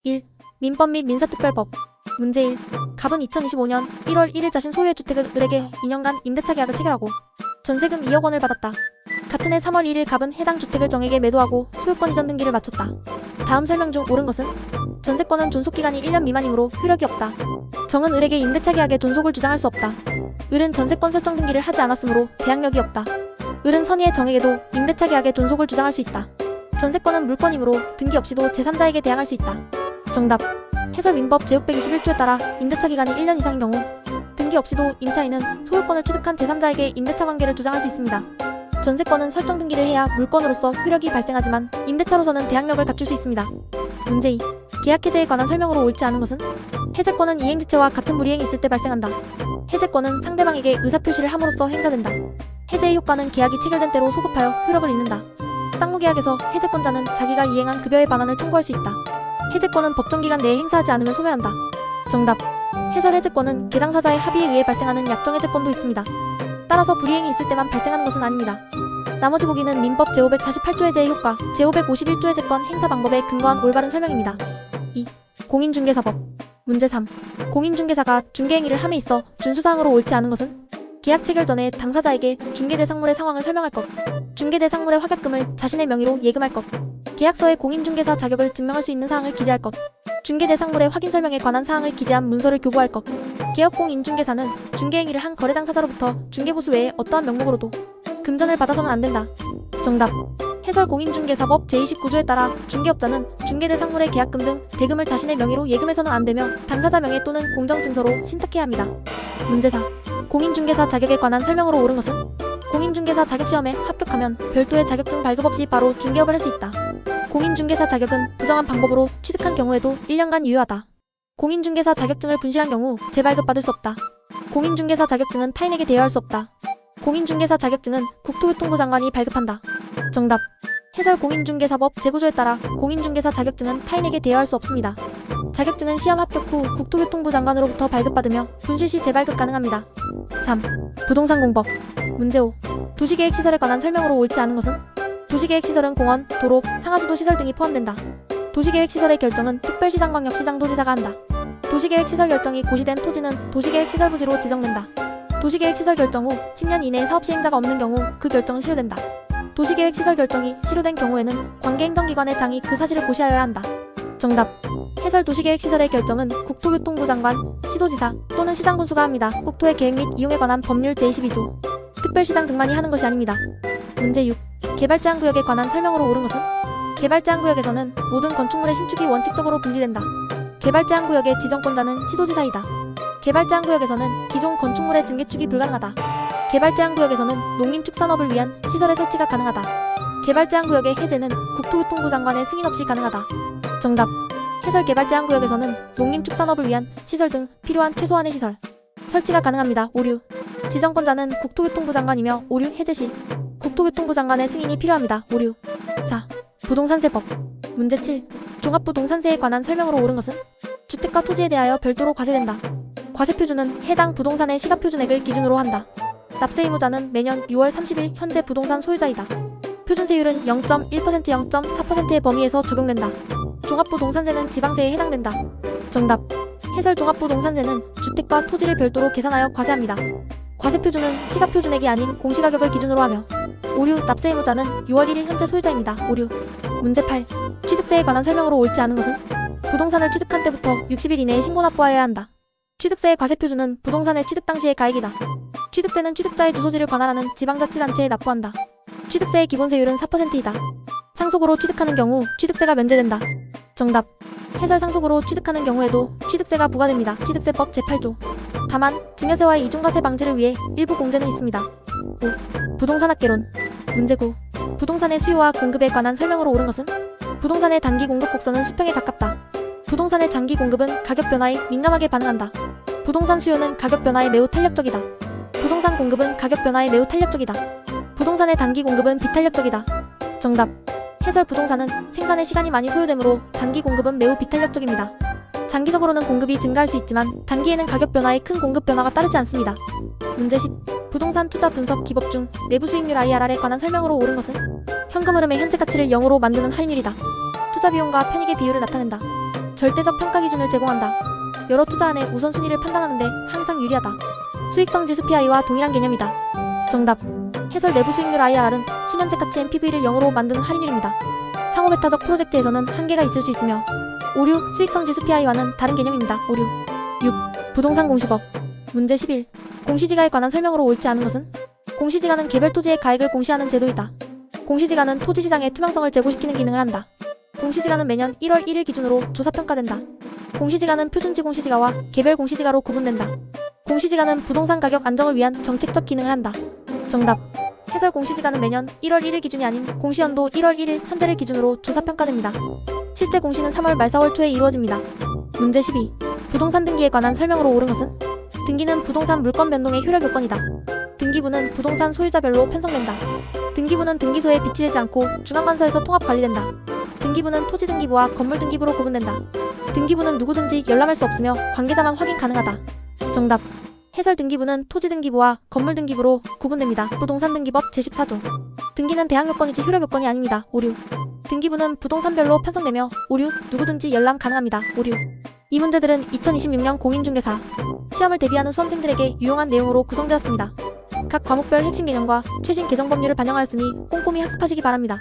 1. 민법 및 민사특별법. 문제 1. 갑은 2025년 1월 1일 자신 소유의 주택을 을에게 2년간 임대차 계약을 체결하고 전세금 2억 원을 받았다. 같은 해 3월 1일 갑은 해당 주택을 정에게 매도하고 소유권 이전 등기를 마쳤다. 다음 설명 중 옳은 것은? 전세권은 존속기간이 1년 미만이므로 효력이 없다. 정은 을에게 임대차 계약의 존속을 주장할 수 없다. 을은 전세권 설정 등기를 하지 않았으므로 대항력이 없다. 을은 선의의 정에게도 임대차 계약의 존속을 주장할 수 있다. 전세권은 물권이므로 등기 없이도 제3자에게 대항할 수 있다. 정답. 해설 민법 제621조에 따라 임대차 기간이 1년 이상인 경우 등기 없이도 임차인은 소유권을 취득한 제3자에게 임대차 관계를 주장할 수 있습니다. 전세권은 설정 등기를 해야 물권으로서 효력이 발생하지만 임대차로서는 대항력을 갖출 수 있습니다. 문제 2. 계약 해제에 관한 설명으로 옳지 않은 것은? 해제권은 이행지체와 같은 불이행이 있을 때 발생한다. 해제권은 상대방에게 의사표시를 함으로써 행사된다. 해제의 효과는 계약이 체결된 때로 소급하여 효력을 잃는다. 쌍무계약에서 해제권자는 자기가 이행한 급여의 반환을 청구할 수 있다. 해제권은 법정기간 내에 행사하지 않으면 소멸한다. 정답. 해설 해제권은 개당사자의 합의에 의해 발생하는 약정해제권도 있습니다. 따라서 불이행이 있을 때만 발생하는 것은 아닙니다. 나머지 보기는 민법 제548조 해제의 효과, 제551조 해제권 행사 방법에 근거한 올바른 설명입니다. 2. 공인중개사법. 문제 3. 공인중개사가 중개행위를 함에 있어 준수사항으로 옳지 않은 것은? 계약 체결 전에 당사자에게 중개대상물의 상황을 설명할 것, 중개대상물의 확약금을 자신의 명의로 예금할 것, 계약서에 공인중개사 자격을 증명할 수 있는 사항을 기재할 것, 중개대상물의 확인 설명에 관한 사항을 기재한 문서를 교부할 것. 개업공인중개사는 중개행위를 한 거래 당사자로부터 중개보수 외에 어떠한 명목으로도 금전을 받아서는 안 된다. 정답. 해설 공인중개사법 제29조에 따라 중개업자는 중개대상물의 계약금 등 대금을 자신의 명의로 예금해서는 안 되며 당사자 명의 또는 공정증서로 신탁해야 합니다. 문제 4. 공인중개사 자격에 관한 설명으로 옳은 것은? 공인중개사 자격시험에 합격하면 별도의 자격증 발급 없이 바로 중개업을 할 수 있다. 공인중개사 자격은 부정한 방법으로 취득한 경우에도 1년간 유효하다. 공인중개사 자격증을 분실한 경우 재발급받을 수 없다. 공인중개사 자격증은 타인에게 대여할 수 없다. 공인중개사 자격증은 국토교통부 장관이 발급한다. 정답. 해설 공인중개사법 제9조에 따라 공인중개사 자격증은 타인에게 대여할 수 없습니다. 자격증은 시험 합격 후 국토교통부 장관으로부터 발급받으며 분실 시 재발급 가능합니다. 3. 부동산 공법. 문제 5. 도시계획시설에 관한 설명으로 옳지 않은 것은? 도시계획시설은 공원, 도로, 상하수도 시설 등이 포함된다. 도시계획시설의 결정은 특별시장광역시장도지사가 한다. 도시계획시설 결정이 고시된 토지는 도시계획시설부지로 지정된다. 도시계획시설 결정 후 10년 이내에 사업시행자가 없는 경우 그 결정은 실효된다. 도시계획시설 결정이 실효된 경우에는 관계행정기관의 장이 그 사실을 고시하여야 한다. 정답. 해설 도시계획시설의 결정은 국토교통부 장관, 시도지사 또는 시장군수가 합니다. 국토의 계획 및 이용에 관한 법률 제22조. 특별시장 등만이 하는 것이 아닙니다. 문제 6. 개발제한구역에 관한 설명으로 옳은 것은? 개발제한구역에서는 모든 건축물의 신축이 원칙적으로 금지된다. 개발제한구역의 지정권자는 시도지사이다. 개발제한구역에서는 기존 건축물의 증개축이 불가능하다. 개발제한구역에서는 농림축산업을 위한 시설의 설치가 가능하다. 개발제한구역의 해제는 국토교통부 장관의 승인 없이 가능하다. 정답. 해설 개발제한구역에서는 농림축산업을 위한 시설 등 필요한 최소한의 시설 설치가 가능합니다. 오류. 지정권자는 국토교통부 장관이며 오류 해제 시 국토교통부 장관의 승인이 필요합니다. 오류. 4. 부동산세법. 문제 7. 종합부동산세에 관한 설명으로 옳은 것은? 주택과 토지에 대하여 별도로 과세된다. 과세표준은 해당 부동산의 시가표준액을 기준으로 한다. 납세 의무자는 매년 6월 30일 현재 부동산 소유자이다. 표준세율은 0.1%, 0.4%의 범위에서 적용된다. 종합부동산세는 지방세에 해당된다. 정답. 해설 종합부동산세는 주택과 토지를 별도로 계산하여 과세합니다. 과세표준은 시가표준액이 아닌 공시가격을 기준으로 하며 오류. 납세 의무자는 6월 1일 현재 소유자입니다. 오류. 문제 8. 취득세에 관한 설명으로 옳지 않은 것은? 부동산을 취득한 때부터 60일 이내에 신고 납부하여야 한다. 취득세의 과세표준은 부동산의 취득 당시의 가액이다. 취득세는 취득자의 주소지를 관할하는 지방자치단체에 납부한다. 취득세의 기본세율은 4%이다. 상속으로 취득하는 경우 취득세가 면제된다. 정답. 해설 상속으로 취득하는 경우에도 취득세가 부과됩니다. 취득세법 제8조. 다만 증여세와의 이중과세 방지를 위해 일부 공제는 있습니다. 5. 부동산학개론. 문제 9. 부동산의 수요와 공급에 관한 설명으로 옳은 것은? 부동산의 단기 공급 곡선은 수평에 가깝다. 부동산의 장기 공급은 가격 변화에 민감하게 반응한다. 부동산 수요는 가격 변화에 매우 탄력적이다. 부동산 공급은 가격 변화에 매우 탄력적이다. 부동산의 단기 공급은 비탄력적이다. 정답. 해설 부동산은 생산에 시간이 많이 소요되므로 단기 공급은 매우 비탄력적입니다. 장기적으로는 공급이 증가할 수 있지만 단기에는 가격 변화에 큰 공급 변화가 따르지 않습니다. 문제 10. 부동산 투자 분석 기법 중 내부 수익률 IRR에 관한 설명으로 옳은 것은? 현금 흐름의 현재 가치를 0으로 만드는 할인율이다. 투자 비용과 편익의 비율을 나타낸다. 절대적 평가 기준을 제공한다. 여러 투자안의 우선순위를 판단하는데 항상 유리하다. 수익성 지수 PI와 동일한 개념이다. 정답. 해설 내부 수익률 IRR은 수년째 가치 NPV를 0으로 만드는 할인율입니다. 상호 베타적 프로젝트에서는 한계가 있을 수 있으며 오류, 수익성 지수 PI와는 다른 개념입니다. 오류. 6. 부동산 공시법. 문제 11. 공시지가에 관한 설명으로 옳지 않은 것은? 공시지가는 개별 토지의 가액을 공시하는 제도이다. 공시지가는 토지시장의 투명성을 제고시키는 기능을 한다. 공시지가는 매년 1월 1일 기준으로 조사평가된다. 공시지가는 표준지 공시지가와 개별 공시지가로 구분된다. 공시지가는 부동산 가격 안정을 위한 정책적 기능을 한다. 정답. 해설 공시지가는 매년 1월 1일 기준이 아닌 공시연도 1월 1일 현재를 기준으로 조사평가됩니다. 실제 공시는 3월 말 4월 초에 이루어집니다. 문제 12. 부동산 등기에 관한 설명으로 옳은 것은? 등기는 부동산 물권 변동의 효력 요건이다. 등기부는 부동산 소유자별로 편성된다. 등기부는 등기소에 비치되지 않고 중앙관서에서 통합 관리된다. 등기부는 토지등기부와 건물등기부로 구분된다. 등기부는 누구든지 열람할 수 없으며 관계자만 확인 가능하다. 정답. 해설 등기부는 토지등기부와 건물등기부로 구분됩니다. 부동산등기법 제14조. 등기는 대항 요건이지 효력 요건이 아닙니다. 오류. 등기부는 부동산별로 편성되며 오류, 누구든지 열람 가능합니다. 오류. 이 문제들은 2026년 공인중개사 시험을 대비하는 수험생들에게 유용한 내용으로 구성되었습니다. 각 과목별 핵심 개념과 최신 개정 법률을 반영하였으니 꼼꼼히 학습하시기 바랍니다.